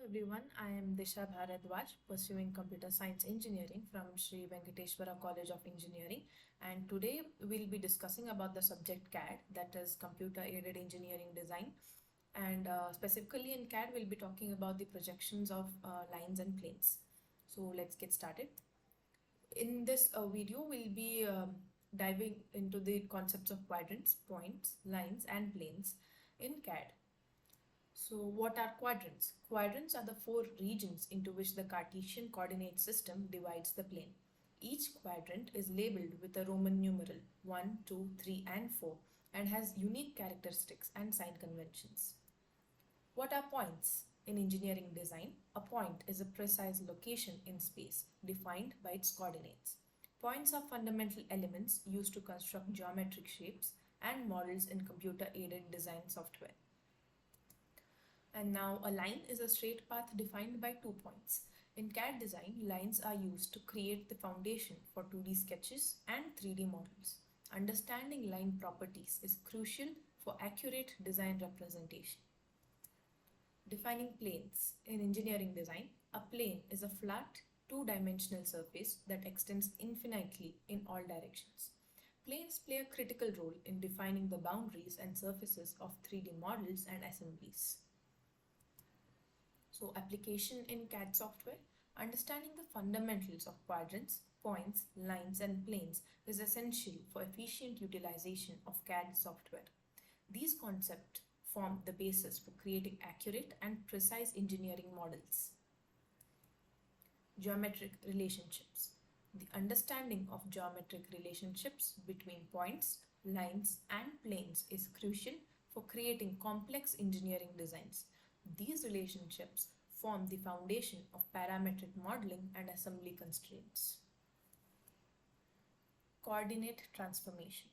Everyone, I am Disha Bharadwaj, pursuing computer science engineering from Sri Venkateshwara College of Engineering, and today we'll be discussing about the subject CAD, that is Computer Aided Engineering Design, and specifically in CAD we'll be talking about the projections of lines and planes. So let's get started. In this video, we'll be diving into the concepts of quadrants, points, lines, and planes in CAD. So what are quadrants? Quadrants are the four regions into which the Cartesian coordinate system divides the plane. Each quadrant is labeled with a Roman numeral 1, 2, 3 and 4 and has unique characteristics and sign conventions. What are points? In engineering design, a point is a precise location in space defined by its coordinates. Points are fundamental elements used to construct geometric shapes and models in computer-aided design software. And now a line is a straight path defined by 2 points. In CAD design, lines are used to create the foundation for 2D sketches and 3D models. Understanding line properties is crucial for accurate design representation. Defining planes. In engineering design, a plane is a flat, two-dimensional surface that extends infinitely in all directions. Planes play a critical role in defining the boundaries and surfaces of 3D models and assemblies. So application in CAD software, understanding the fundamentals of quadrants, points, lines and planes is essential for efficient utilization of CAD software. These concepts form the basis for creating accurate and precise engineering models. Geometric relationships. The understanding of geometric relationships between points, lines and planes is crucial for creating complex engineering designs. These relationships form the foundation of parametric modeling and assembly constraints. Coordinate transformation.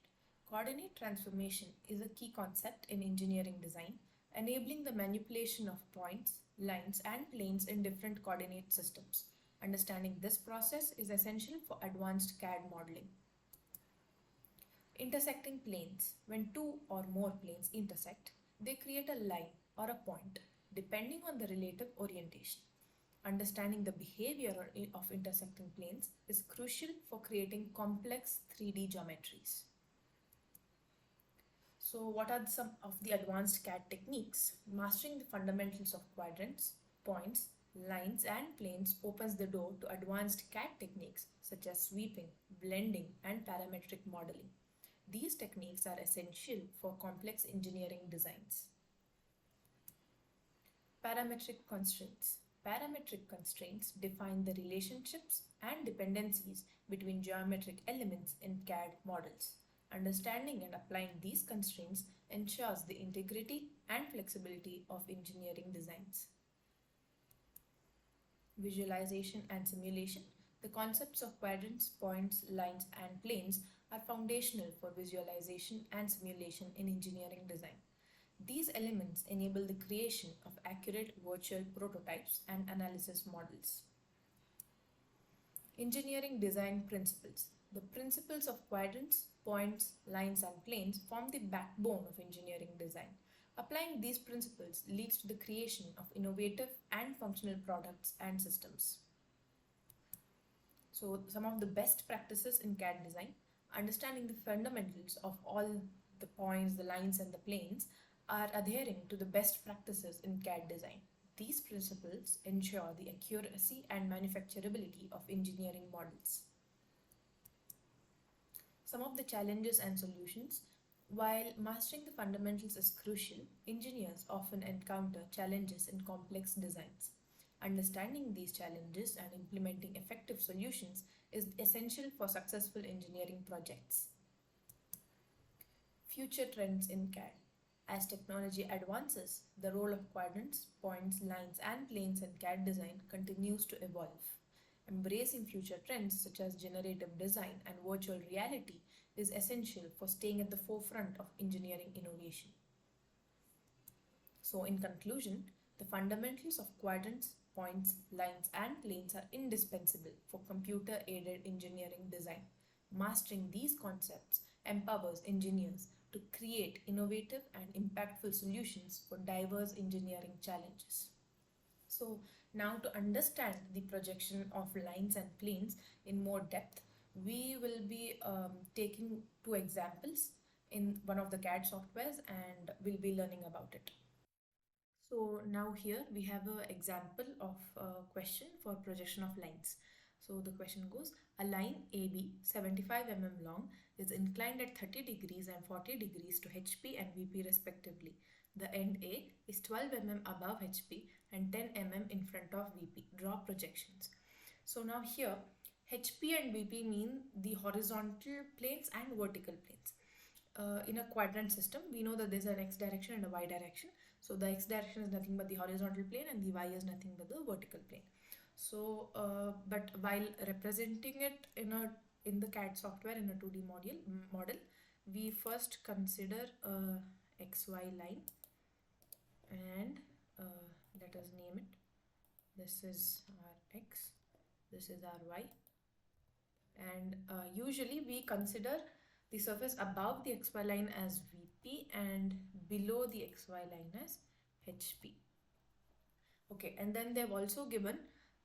Coordinate transformation is a key concept in engineering design, enabling the manipulation of points, lines, and planes in different coordinate systems. Understanding this process is essential for advanced CAD modeling. Intersecting planes. When two or more planes intersect, they create a line or a point, depending on the relative orientation. Understanding the behavior of intersecting planes is crucial for creating complex 3D geometries. So what are some of the advanced CAD techniques? Mastering the fundamentals of quadrants, points, lines and planes opens the door to advanced CAD techniques such as sweeping, blending and parametric modeling. These techniques are essential for complex engineering designs. Parametric constraints. Parametric constraints define the relationships and dependencies between geometric elements in CAD models. Understanding and applying these constraints ensures the integrity and flexibility of engineering designs. Visualization and simulation. The concepts of quadrants, points, lines, and planes are foundational for visualization and simulation in engineering design. These elements enable the creation of accurate virtual prototypes and analysis models. Engineering design principles. The principles of quadrants, points, lines, and planes form the backbone of engineering design. Applying these principles leads to the creation of innovative and functional products and systems. So, some of the best practices in CAD design: understanding the fundamentals of all the points, the lines, and the planes are adhering to the best practices in CAD design. These principles ensure the accuracy and manufacturability of engineering models. Some of the challenges and solutions. While mastering the fundamentals is crucial, engineers often encounter challenges in complex designs. Understanding these challenges and implementing effective solutions is essential for successful engineering projects. Future trends in CAD. As technology advances, the role of quadrants, points, lines, and planes in CAD design continues to evolve. Embracing future trends such as generative design and virtual reality is essential for staying at the forefront of engineering innovation. So, in conclusion, the fundamentals of quadrants, points, lines, and planes are indispensable for computer-aided engineering design. Mastering these concepts empowers engineers to create innovative and impactful solutions for diverse engineering challenges. So now to understand the projection of lines and planes in more depth, we will be taking two examples in one of the CAD softwares and we'll be learning about it. So now here we have an example of a question for projection of lines. So the question goes, a line AB 75 mm long is inclined at 30 degrees and 40 degrees to HP and VP respectively. The end A is 12 mm above HP and 10 mm in front of VP. Draw projections. So now here HP and VP mean the horizontal planes and vertical planes. In a quadrant system, we know that there's an x direction and a y direction. So the x direction is nothing but the horizontal plane and the y is nothing but the vertical plane. So, but while representing it in the CAD software in a 2D model, we first consider a XY line and let us name it. This is our x, this is our y, and usually we consider the surface above the xy line as VP and below the xy line as HP. Okay, and then they've also given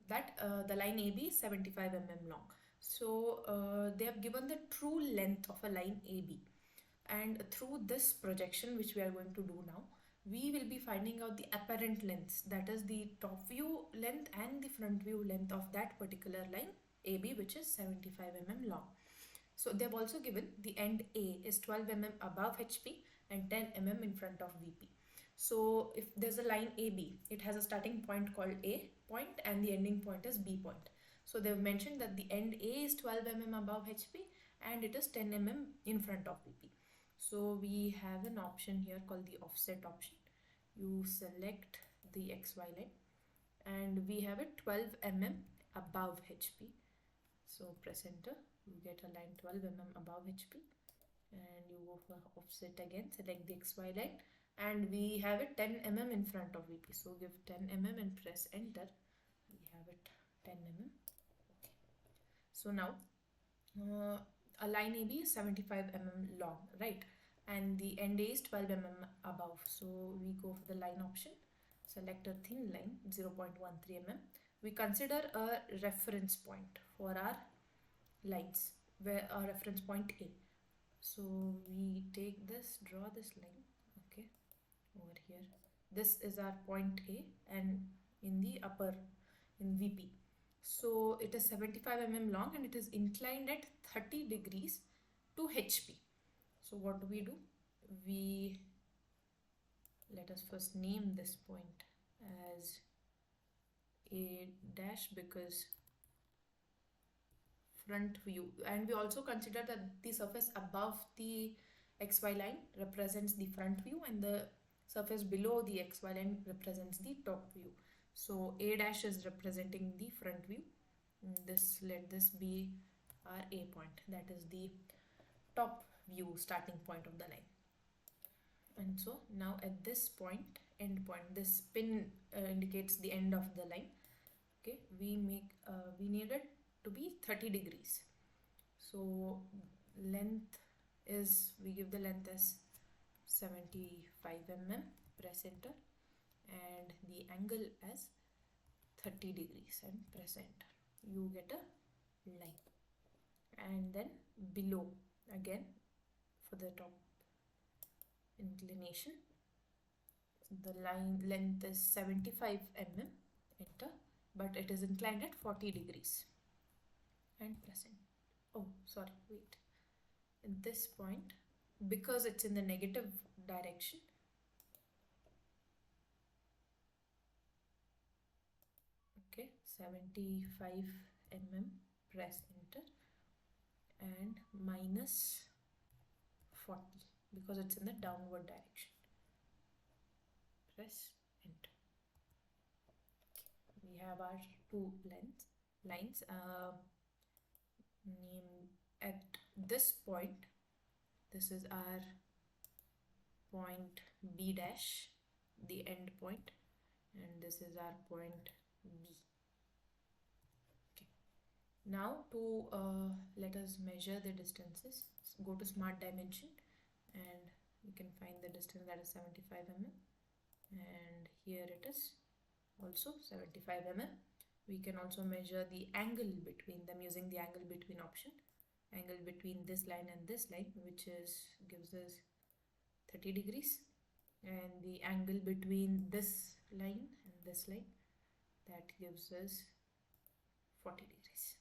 that the line AB is 75 mm long. So they have given the true length of a line AB, and through this projection which we are going to do now, we will be finding out the apparent lengths, that is the top view length and the front view length of that particular line AB, which is 75 mm long. So they've also given the end A is 12 mm above HP and 10 mm in front of VP. So if there's a line AB, it has a starting point called A point and the ending point is B point. So they've mentioned that the end A is 12 mm above HP and it is 10 mm in front of VP. So we have an option here called the offset option. You select the XY line and we have it 12 mm above HP. So press enter, you get a line 12 mm above HP and you go for offset again, select the XY line and we have it 10 mm in front of VP. So give 10 mm and press enter, we have it 10 mm. Okay. So now a line AB is 75 mm long, right? And the end A is 12 mm above. So we go for the line option, select a thin line 0.13 mm. We consider a reference point for our lines, where our reference point A. So we take this, draw this line, okay, over here. This is our point A and in the upper, in VP. So it is 75 mm long and it is inclined at 30 degrees to HP. So what do? We let us first name this point as A dash because front view, and we also consider that the surface above the XY line represents the front view and the surface below the XY line represents the top view. So A dash is representing the front view. Let this be our A point, that is the top view starting point of the line. And so now at this point, end point, this pin indicates the end of the line. Okay, we need it to be 30 degrees. So length is, we give the length as 75 mm, press enter, and the angle as 30 degrees and press enter. You get a line. And then below again for the top inclination, the line length is 75 mm, enter, but it is inclined at 40 degrees and press enter. Oh, sorry, wait. At this point, because it's in the negative direction, okay, 75 mm, press enter, and minus 40 because it's in the downward direction, press enter. Okay. We have our two lines. Name at this point, this is our point B dash, the end point, and this is our point B. Okay. Now to let us measure the distances, go to smart dimension and we can find the distance, that is 75 mm, and here it is also 75 mm. We can also measure the angle between them using the angle between option. Angle between this line and this line, which is gives us 30 degrees, and the angle between this line and this line, that gives us 40 degrees.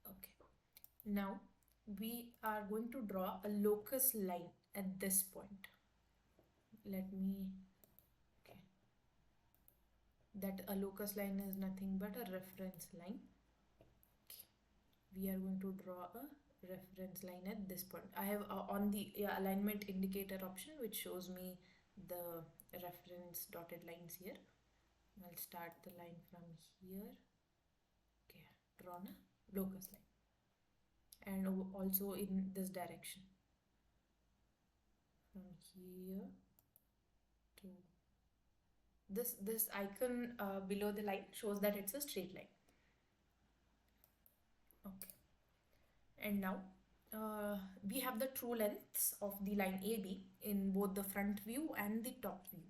Okay, now we are going to draw a locus line at this point. Let me, okay, that a locus line is nothing but a reference line. Okay. We are going to draw a reference line at this point. I have on the alignment indicator option, which shows me the reference dotted lines here. I'll start the line from here. Okay, drawn a locus line, and also in this direction from here to this icon below the line shows that it's a straight line. Okay, and now we have the true lengths of the line AB in both the front view and the top view.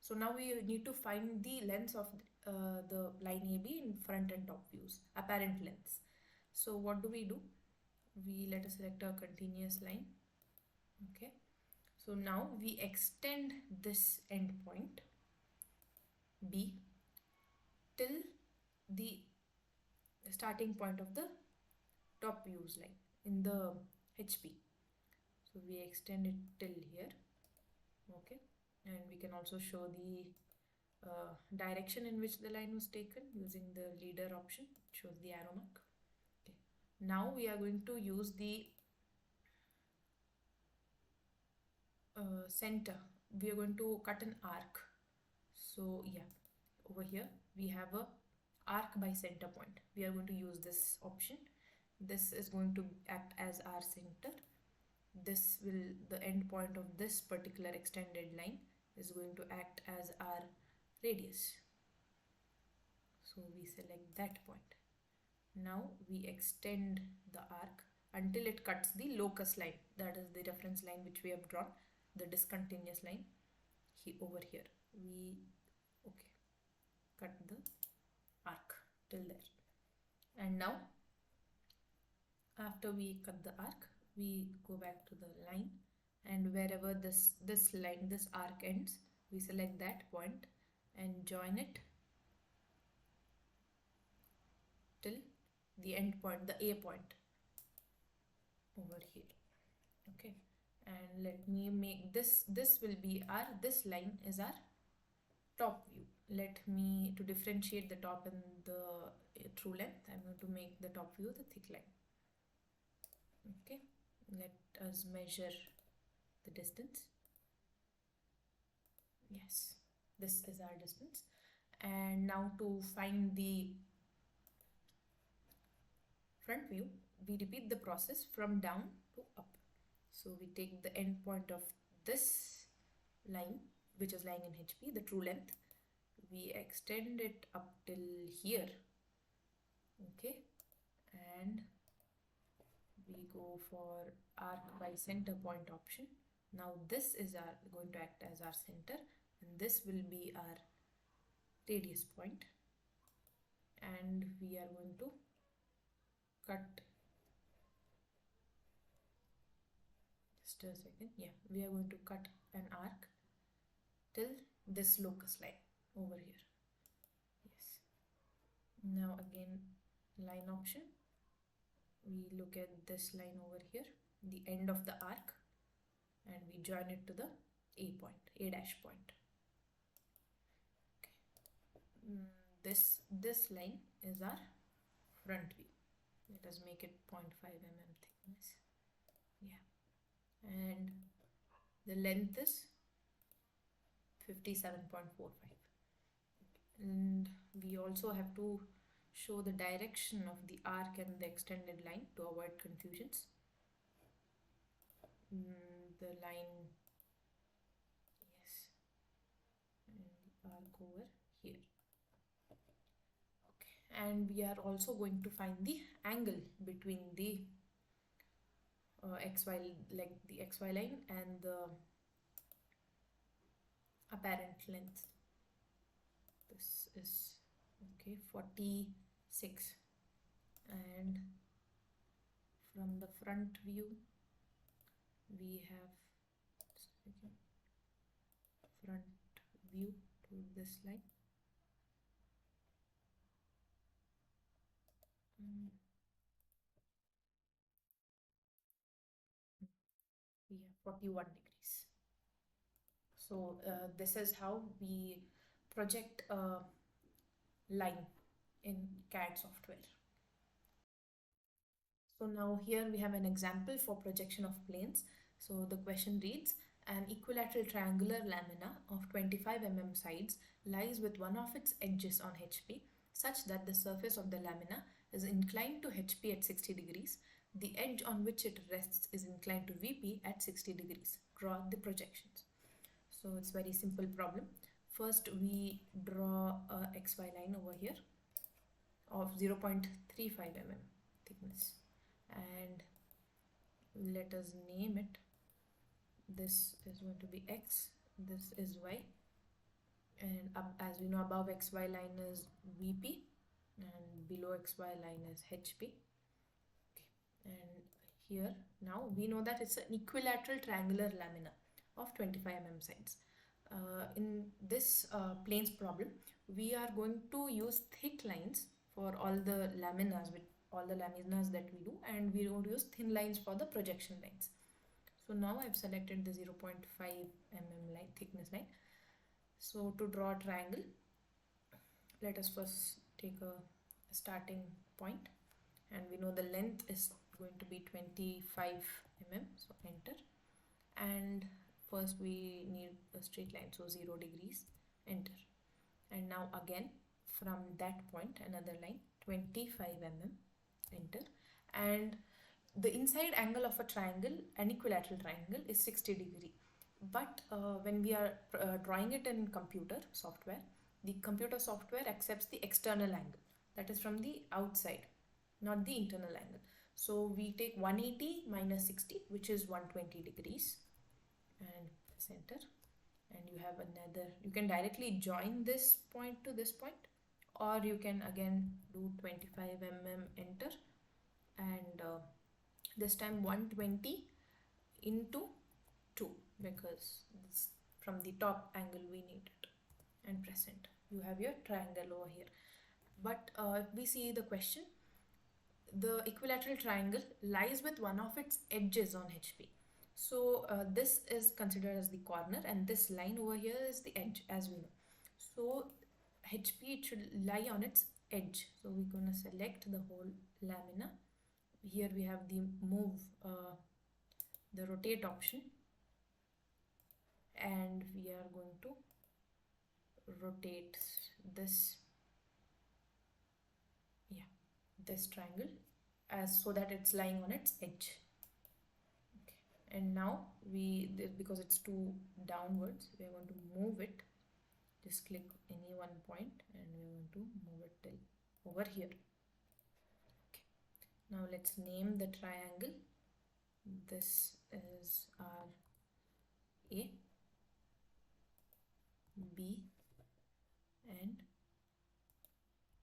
So now we need to find the lengths of the line AB in front and top views, apparent lengths. So what do? We let us select a continuous line. Okay, so now we extend this endpoint B till the starting point of the top views line in the HP. So we extend it till here. Okay, and we can also show the direction in which the line was taken using the leader option. It shows the arrow mark. Okay, now we are going to use the center. We are going to cut an arc. So yeah, over here we have a arc by center point. We are going to use this option. This is going to act as our center. This will, the end point of this particular extended line is going to act as our radius. So we select that point. Now we extend the arc until it cuts the locus line, that is the reference line which we have drawn, the discontinuous line over here. We cut the arc till there, and now after we cut the arc, we go back to the line, and wherever this line, this arc ends, we select that point and join it till the end point, the A point over here. Okay, and let me make this will be our, this line is our top view. Let me, to differentiate the top and the true length, I'm going to make the top view the thick line. Okay, let us measure the distance. Yes, this is our distance. And now to find the front view, we repeat the process from down to up. So we take the end point of this line, which is lying in HP, the true length. We extend it up till here. Okay, and we go for arc by center point option. Now this is going to act as our center, and this will be our radius point, and we are going to cut, just a second, yeah, we are going to cut an arc till this locus line over here. Yes, now again line option, we look at this line over here, the end of the arc, and we join it to the A point, A dash point. Okay. This line is our front view. Let us make it 0.5 mm thickness. Yeah, and the length is 57.45. And we also have to show the direction of the arc and the extended line to avoid confusions. The line, yes, and the arc over here. Okay, and we are also going to find the angle between the XY, like the XY line and the apparent length. is okay 46, and from the front view we have front view to this line. Mm, we have 41 degrees. So this is how we project a line in CAD software. So now here we have an example for projection of planes. So the question reads, an equilateral triangular lamina of 25 sides lies with one of its edges on HP such that the surface of the lamina is inclined to HP at 60 degrees. The edge on which it rests is inclined to VP at 60 degrees. Draw the projections. So it's very simple problem. First we draw a XY line over here of 0.35 thickness, and let us name it. This is going to be X, this is Y, and as we know, above XY line is VP and below XY line is HP. Okay. And here now we know that it's an equilateral triangular lamina of 25 sides. In this planes problem, we are going to use thick lines for all the laminas, with all the laminas that we do, and we don't use thin lines for the projection lines. So now I've selected the 0.5 line thickness line. So to draw a triangle, let us first take a starting point, and we know the length is going to be 25 so enter, and first we need a straight line, so 0 degrees, enter, and now again from that point another line 25 enter, and the inside angle of a triangle, an equilateral triangle, is 60 degree. But when we are drawing it in computer software, the computer software accepts the external angle, that is from the outside, not the internal angle. So we take 180 minus 60, which is 120 degrees, and center, and you have another, you can directly join this point to this point, or you can again do 25 enter, and this time 120 into 2, because it's from the top angle we need it, and press enter. You have your triangle over here. But if we see the question, the equilateral triangle lies with one of its edges on HP. So this is considered as the corner, and this line over here is the edge, as we know. So HP, it should lie on its edge. So we're going to select the whole lamina. Here we have the move, the rotate option, and we are going to rotate this, this triangle as so that it's lying on its edge. Okay. And now because it's too downwards, we are going to move it. Just click any one point and we are going to move it till over here. Okay. Now let's name the triangle. This is our A, B and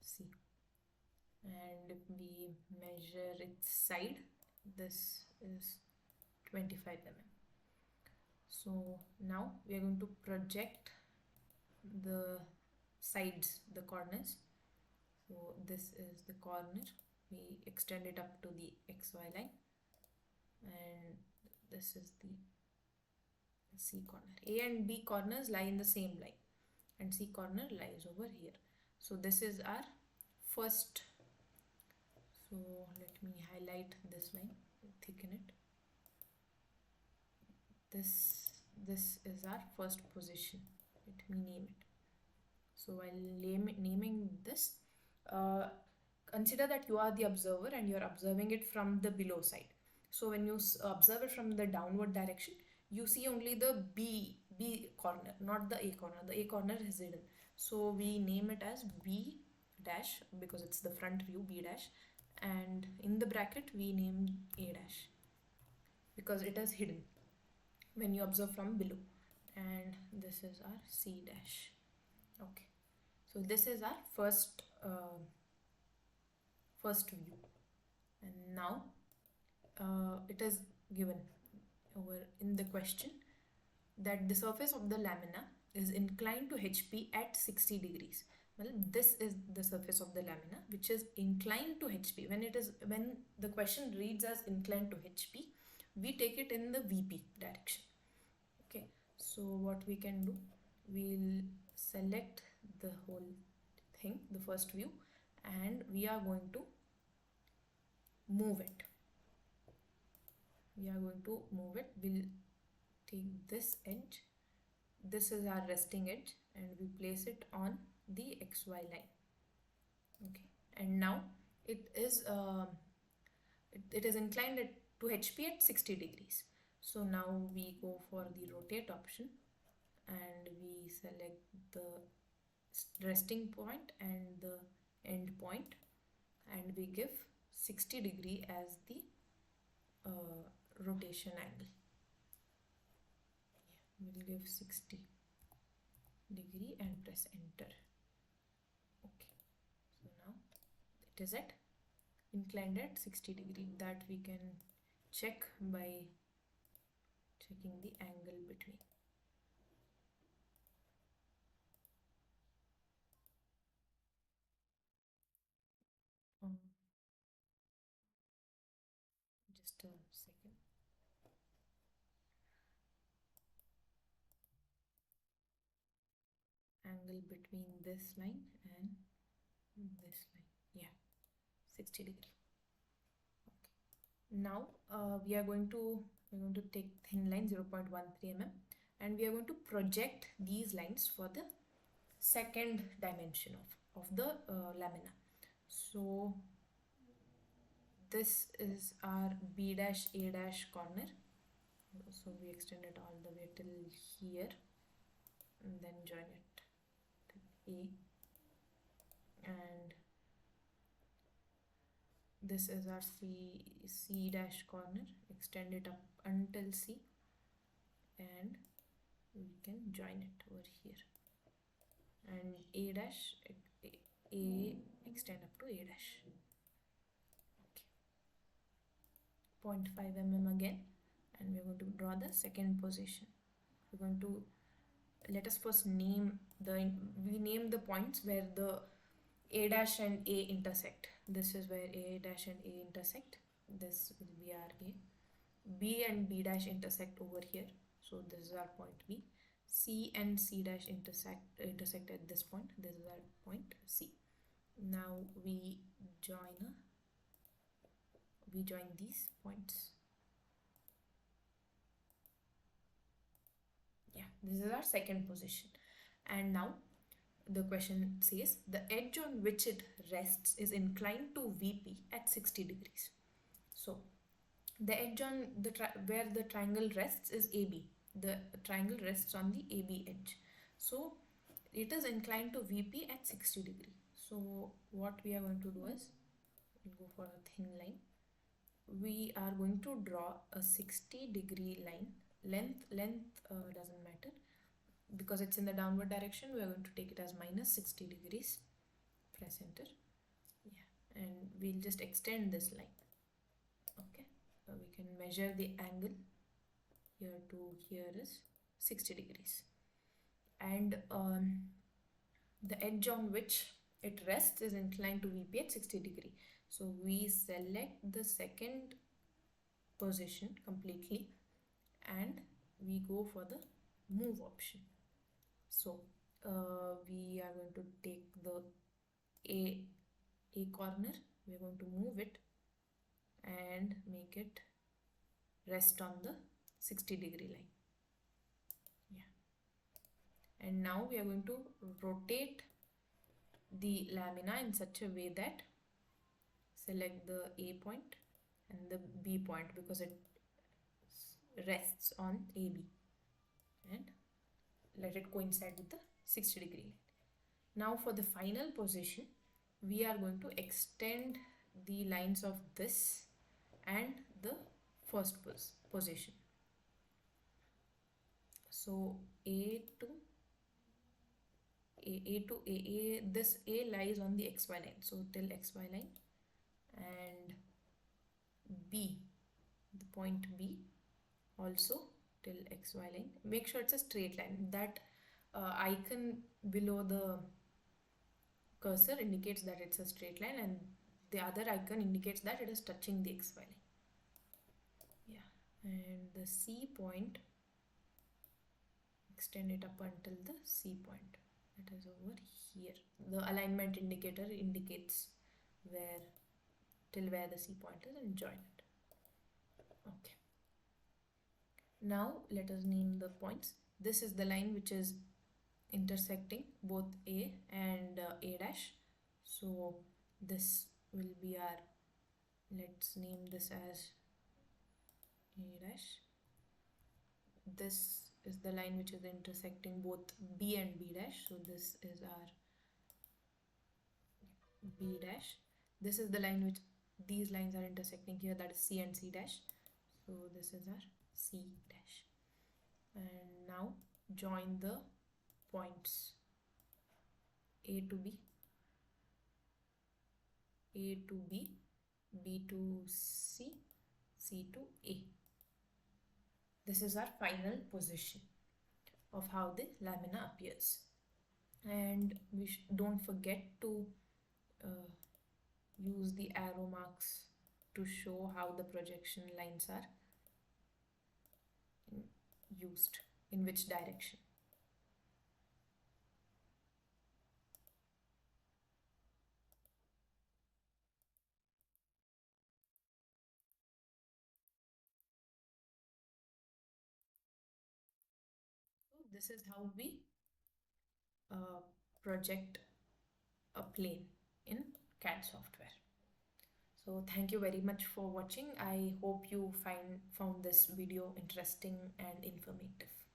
C, and we measure its side. This is 25 So now we are going to project the sides, the corners. So this is the corner, we extend it up to the XY line, and this is the C corner. A and B corners lie in the same line, and C corner lies over here. So this is our first. So let me highlight this line, thicken it. This is our first position. Let me name it. So while naming this, consider that you are the observer and you are observing it from the below side. So when you observe it from the downward direction, you see only the B corner, not the A corner. The A corner is hidden. So we name it as B dash because it's the front view, B dash, and in the bracket we name A dash because it is hidden when you observe from below, and this is our C dash. Okay, So this is our first view, and now it is given over in the question that the surface of the lamina is inclined to HP at 60 degrees. Well, this is the surface of the lamina which is inclined to HP. When the question reads as inclined to HP, we take it in the VP direction. Okay, so what we can do, we'll select the whole thing, the first view, and we are going to move it. We'll take this edge. This is our resting edge, and we place it on the XY line. Okay, and now it is it is inclined to HP at 60 degrees. So now we go for the rotate option, and we select the resting point and the end point, and we give 60 degree as the rotation angle. Yeah, we'll give 60 degree and press enter. Okay, so now it is at inclined at 60 degree. That we can check by checking the angle between. Um, just a second. Angle between this line and this line. Yeah, 60 degree. Okay. Now we're going to take thin line 0.13 mm, and we are going to project these lines for the second dimension of the lamina. So this is our B dash A dash corner. So we extend it all the way till here, and then join it to A, and this is our C dash corner. Extend it up until C, and we can join it over here, and A dash A extend up to A dash. Okay, 0.5 mm again, and we're going to draw the second position. We're going to let us first name the points where the A dash and A intersect. This is where A dash and A intersect. This will be our A. B and B dash intersect over here. So this is our point B. C and C dash intersect at this point. This is our point C. Now we join these points. Yeah, this is our second position. And now the question says the edge on which it rests is inclined to VP at 60 degrees. So the edge on where the triangle rests is AB. The triangle rests on the AB edge. So it is inclined to VP at 60 degree. So what we are going to do is, we'll go for a thin line. We are going to draw a 60 degree line. Length doesn't matter, because it's in the downward direction. We are going to take it as minus 60 degrees. Press enter. Yeah, and we'll just extend this line. Okay, we can measure the angle here to here is 60 degrees, and the edge on which it rests is inclined to VP at 60 degree. So we select the second position completely, and we go for the move option. So we are going to take the A corner, we are going to move it and make it rest on the 60 degree line. Yeah, and now we are going to rotate the lamina in such a way that select the A point and the B point, because it rests on AB, and let it coincide with the 60 degree line. Now for the final position, we are going to extend the lines of this and the first position. So A to A to A, this A lies on the XY line. So till XY line, and B, the point B also till XY line. Make sure it's a straight line. That icon below the cursor indicates that it's a straight line, and the other icon indicates that it is touching the XY line. Yeah, and the C point, extend it up until the C point, that is over here. The alignment indicator indicates where, till where the C point is, and join it. Okay, now let us name the points. This is the line which is intersecting both A and A dash. So this will be our, let's name this as A dash. This is the line which is intersecting both B and B dash. So this is our B dash. This is the line which these lines are intersecting here, that is C and C dash. So this is our C dash. And now join the points A to B, A to B, B to C, C to A. This is our final position of how the lamina appears. And we don't forget to uh, use the arrow marks to show how the projection lines are used, in which direction. So this is how we uh, project a plane in CAD software. So thank you very much for watching. I hope you found this video interesting and informative.